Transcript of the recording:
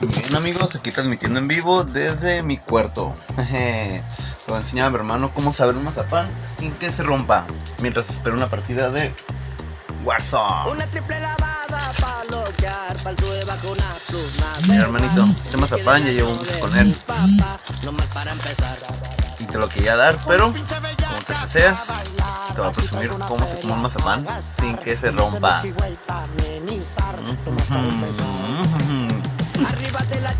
Bien amigos, aquí transmitiendo en vivo desde mi cuarto. Le voy a enseñar a mi hermano cómo saber un mazapán sin que se rompa mientras espero una partida de Warzone. Una triple lavada para bloquear, para el vacunazo. Mira hermanito, este mazapán ya llevo mucho con él No mal para empezar. y te lo quería dar, pero como te deseas, te voy a presumir cómo se come un mazapán sin que se rompa. Arriba de la